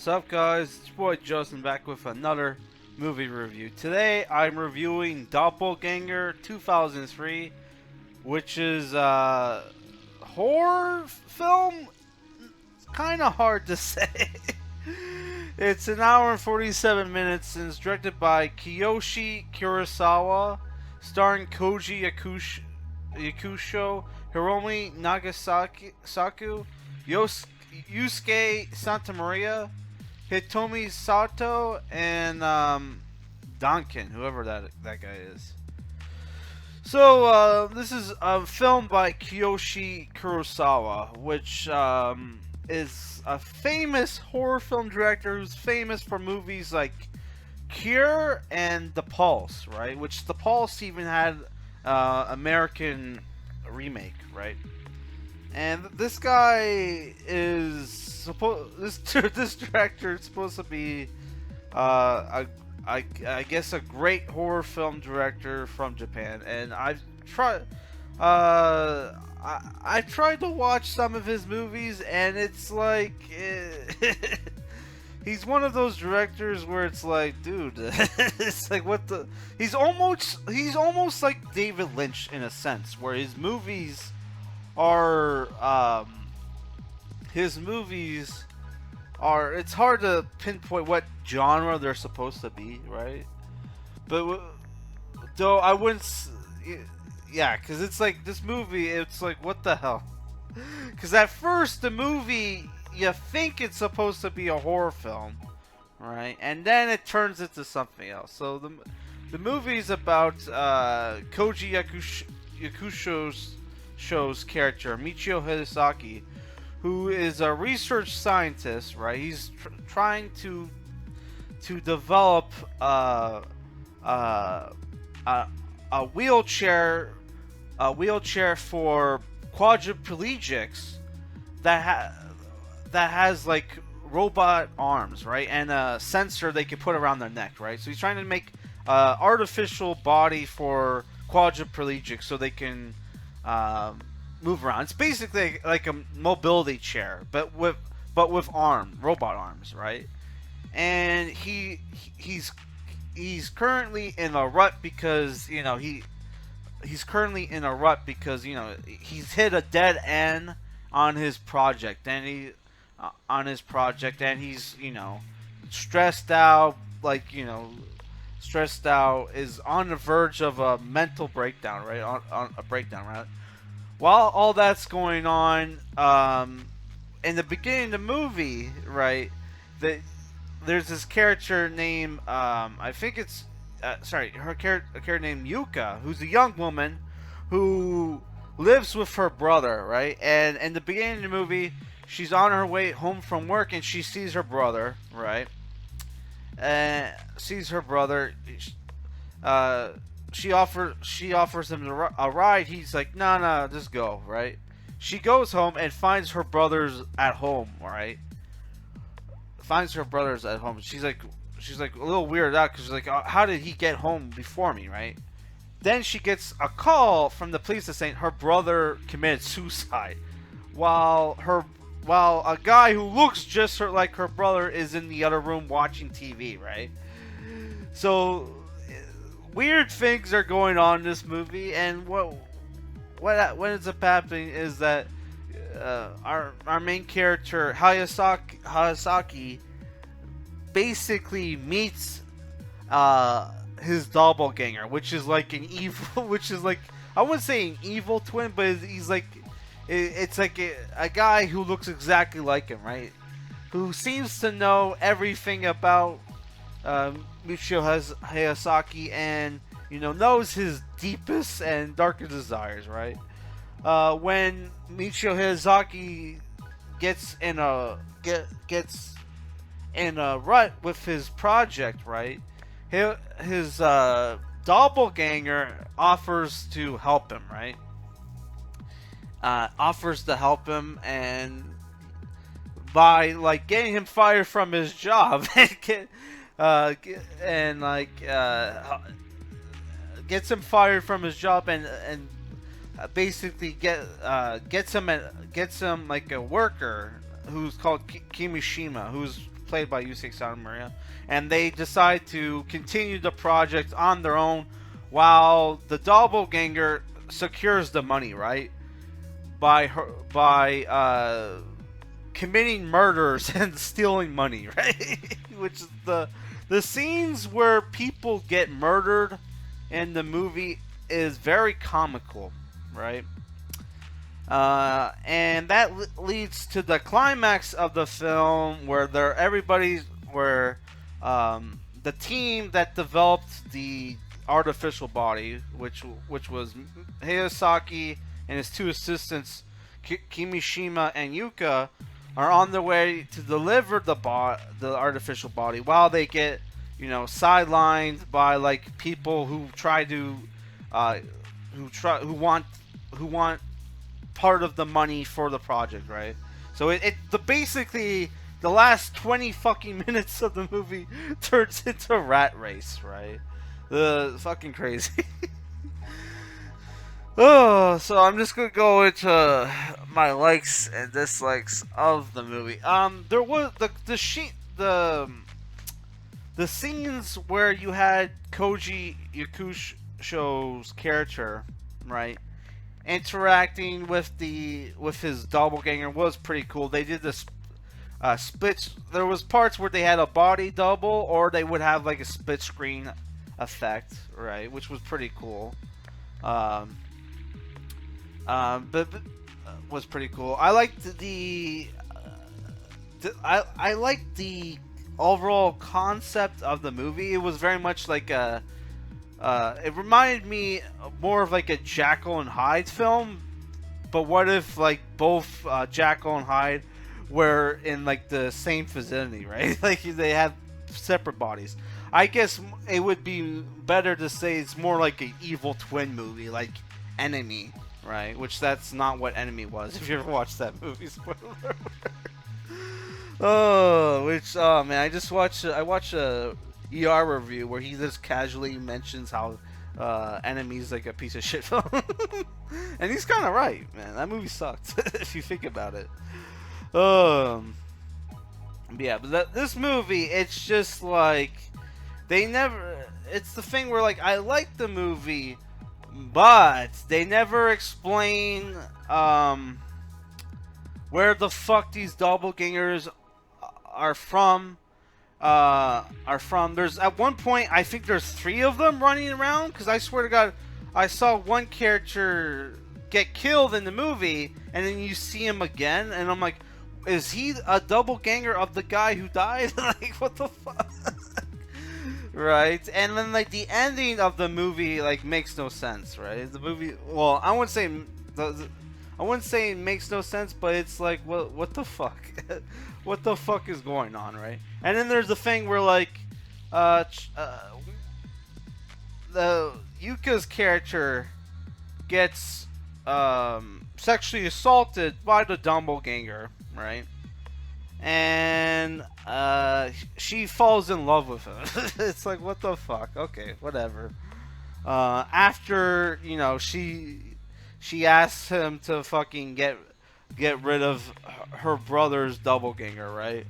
What's up, guys? It's your boy Justin back with another movie review. Today I'm reviewing Doppelganger 2003, which is a horror film. Kind of hard to say. It's an hour and 47 minutes and it's directed by Kiyoshi Kurosawa, starring Koji Yakusho, Hiromi Nagasaku, Yusuke Santamaria, Hitomi Sato, and Duncan, whoever that guy is. So this is a film by Kiyoshi Kurosawa, which is a famous horror film director who's famous for movies like Cure and The Pulse, right? Which The Pulse even had American remake, right? And this guy is this director is supposed to be I guess a great horror film director from Japan, and I've tried I tried to watch some of his movies, and it's like he's one of those directors where it's like, dude, it's like what the he's almost like David Lynch in a sense, where his movies are it's hard to pinpoint what genre they're supposed to be, right? But though I wouldn't, yeah, because it's like this movie, it's like, what the hell? Because at first the movie, you think it's supposed to be a horror film, right? And then it turns into something else. So the movie's about Koji Yakusho's character, Michio Hidesaki, who is a research scientist, right? He's trying to develop a wheelchair for quadriplegics that has like robot arms, right, and a sensor they can put around their neck, right? So he's trying to make artificial body for quadriplegics so they can move around. It's basically like a mobility chair, but with robot arms, right? And he's currently in a rut because he's hit a dead end on his project, and he's stressed out, is on the verge of a mental breakdown, right? On a breakdown, right? While all that's going on, in the beginning of the movie, right, there's this character named, I think it's, her character named Yuka, who's a young woman who lives with her brother, right? And in the beginning of the movie, she's on her way home from work and she sees her brother, right? Sees her brother. She offers him a ride. He's like, no, just go, right? She goes home and finds her brothers at home, right? Finds her brothers at home. She's like a little weirded out because she's like, how did he get home before me, right? Then she gets a call from the police saying her brother committed suicide, while a guy who looks just like her brother is in the other room watching TV, right? So weird things are going on in this movie, and what ends up happening is that our main character Hayasaki basically meets his doppelganger, which is like an evil, which is like, I wouldn't say an evil twin, but he's like, it's like a guy who looks exactly like him, right? Who seems to know everything about Michio Hayasaki, and knows his deepest and darkest desires, right? When Michio Hayasaki gets in a rut with his project, right? His doppelganger offers to help him, right? Offers to help him, and by like getting him fired from his job, gets him fired from his job, and basically gets him like a worker who's called Kimishima, who's played by Yusei Santa Maria, and they decide to continue the project on their own, while the Doppelganger secures the money, right? By committing murders and stealing money, right? Which is the scenes where people get murdered in the movie is very comical, right? And that leads to the climax of the film, where the team that developed the artificial body, which was Hayasaki and his two assistants, Kimishima and Yuka, are on their way to deliver the artificial body, while they get, sidelined by like people who try to who want part of the money for the project, right? So basically the last 20 fucking minutes of the movie turns into a rat race, right? Fucking crazy. Oh, so I'm just gonna go into my likes and dislikes of the movie. There was the scenes where you had Koji Yakusho's character, right, interacting with his doppelganger was pretty cool. They did this split. There was parts where they had a body double, or they would have like a split screen effect, right, which was pretty cool. But was pretty cool. I liked I liked the overall concept of the movie. It was very much like a it reminded me more of like a Jekyll and Hyde film, but what if like both Jekyll and Hyde were in like the same vicinity, right? Like they had separate bodies. I guess it would be better to say it's more like an evil twin movie, like Enemy, right? Which that's not what Enemy was. If you ever watched that movie, spoiler. Oh man, I watched a ER review where he just casually mentions how Enemy's like a piece of shit film, and he's kind of right, man. That movie sucked if you think about it. Yeah, but this movie, it's just like they never. It's the thing where like I like the movie, but they never explain where the fuck these doppelgangers are from. There's at one point I think there's 3 of them running around, because I swear to God I saw one character get killed in the movie and then you see him again and I'm like, is he a doppelganger of the guy who died? Like, what the fuck? Right? And then like the ending of the movie like makes no sense, right? The movie, well, I wouldn't say it makes no sense, but it's like, what the fuck? What the fuck is going on, right? And then there's the thing where like the Yuka's character gets sexually assaulted by the doppelganger, right? And she falls in love with him. It's like, what the fuck? Okay, whatever. After, she asks him to fucking get rid of her brother's doppelganger, right?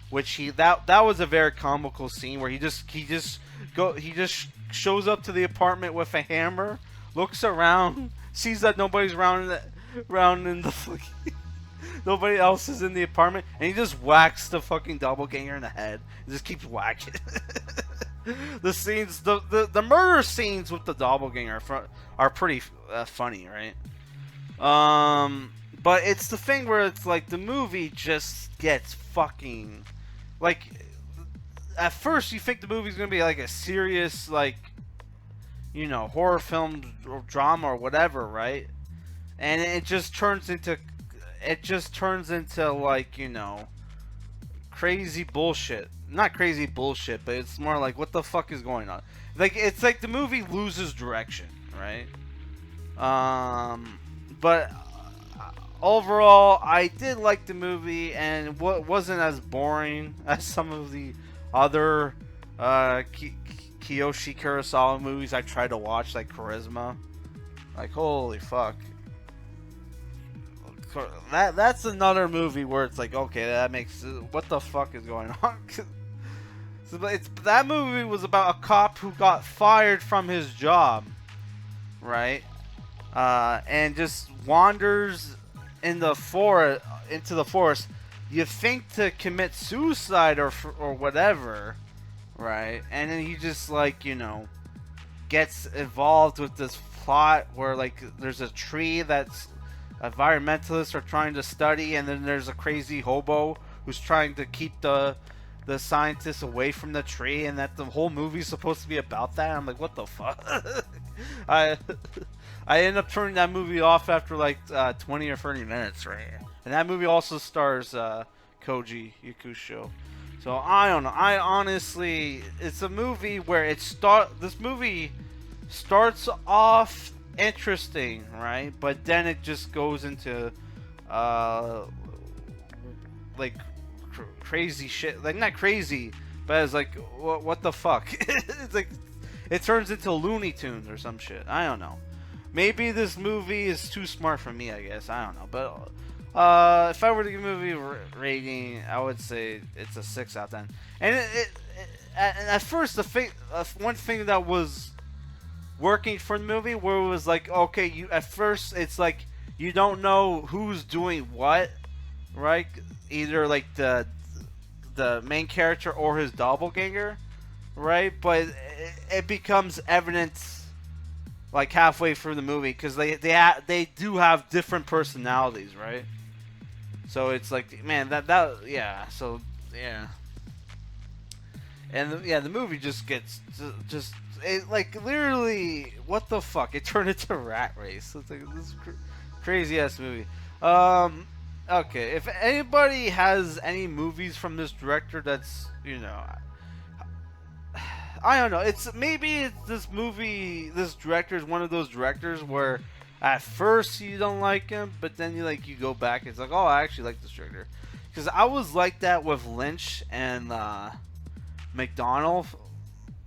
Which that was a very comical scene where he just shows up to the apartment with a hammer, looks around, sees that nobody's around in the fucking nobody else is in the apartment, and he just whacks the fucking doppelganger in the head. He just keeps whacking. The scenes, the murder scenes with the doppelganger are pretty funny, right? But it's the thing where it's like the movie just gets fucking like. At first, you think the movie's gonna be like a serious, like, horror film or drama or whatever, right? And it just turns into like, crazy bullshit. Not crazy bullshit, but it's more like, what the fuck is going on? Like, it's like the movie loses direction, right? But overall, I did like the movie, and it wasn't as boring as some of the other Kiyoshi Kurosawa movies I tried to watch, like Charisma. Like, holy fuck. that's another movie where it's like, okay, that makes what the fuck is going on? That movie was about a cop who got fired from his job, right? And just wanders in the forest into the forest. You think to commit suicide or whatever, right? And then he just like gets involved with this plot where like there's a tree that's environmentalists are trying to study, and then there's a crazy hobo who's trying to keep the scientists away from the tree, and that the whole movie's supposed to be about that. I'm like, what the fuck? I I ended up turning that movie off after like 20 or 30 minutes, right? And that movie also stars Koji Yakusho. So I don't know. I honestly, it's a movie where this movie starts off interesting, right? But then it just goes into like crazy shit. Like not crazy, but it's like what the fuck? It's like it turns into Looney Tunes or some shit. I don't know. Maybe this movie is too smart for me, I guess. I don't know. But if I were to give a movie rating, I would say it's a 6 out of 10. And at first, one thing that was working for the movie, where it was like, okay, at first it's like you don't know who's doing what, right? Either like the main character or his doppelganger, right? But it becomes evident like halfway through the movie because they do have different personalities, right? So it's like, man, yeah. So yeah, and the movie just gets it, like literally, what the fuck? It turned into Rat Race. It's like this crazy ass movie. Okay, if anybody has any movies from this director that's I don't know. This director is one of those directors where at first you don't like him, but then you go back and it's like, oh, I actually like this director. Because I was like that with Lynch and McDonald,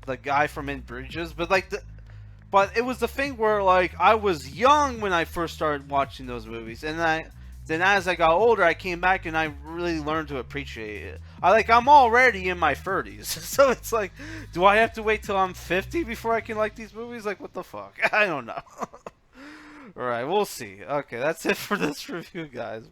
the guy from In Bridges, but it was the thing where like I was young when I first started watching those movies, and then as I got older, I came back and I really learned to appreciate it. I'm already in my 30s, so it's like, do I have to wait till I'm 50 before I can like these movies? Like, what the fuck? I don't know. Alright, we'll see. Okay, that's it for this review, guys.